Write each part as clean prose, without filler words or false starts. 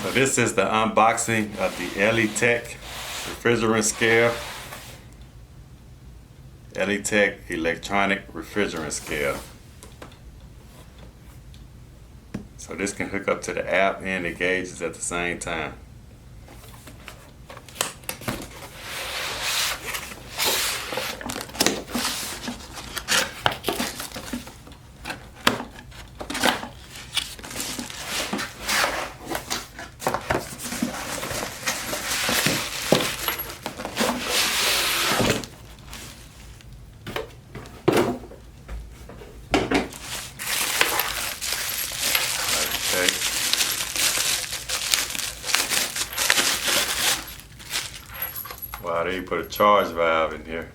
So this is the unboxing of the Elitech refrigerant scale. Elitech electronic refrigerant scale. So this can hook up to the app and the gauges at the same time. Okay. Wow, they put a charge valve in here.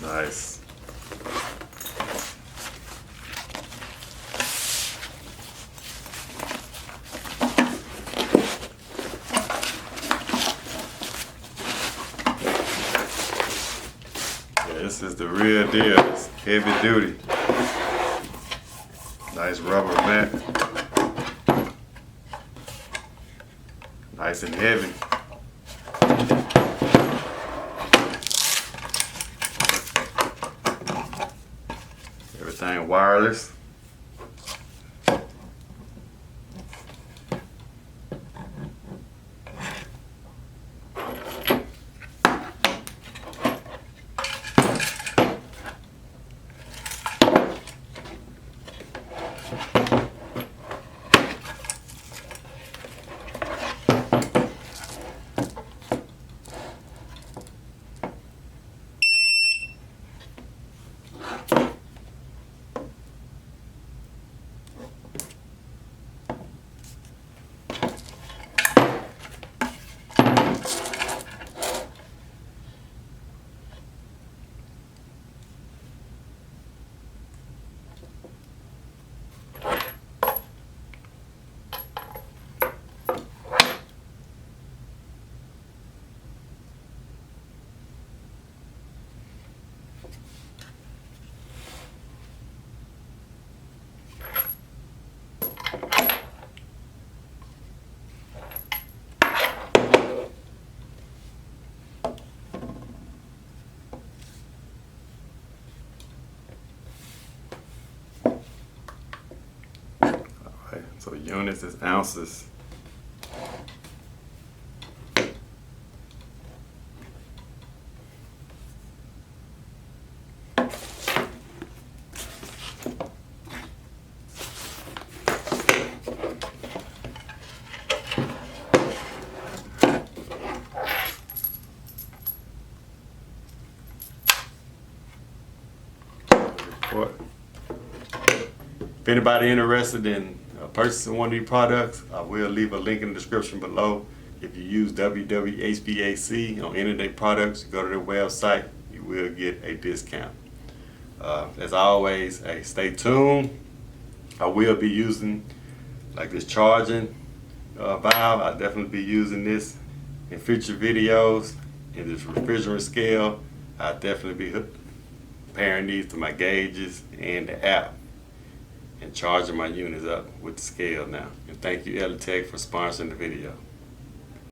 Nice. Yeah, this is the real deal. It's heavy duty. Nice rubber mat. Nice and heavy. Everything wireless. So units is ounces. If anybody interested in purchasing one of these products, I will leave a link in the description below. If you use WW HVAC on any of their products, you go to their website, you will get a discount. As always, hey, stay tuned. I will be using like this charging valve. I'll definitely be using this in future videos. In this refrigerant scale, I'll definitely be pairing these to my gauges and the app and charging my units up with the scale now. And thank you, Elitech, for sponsoring the video.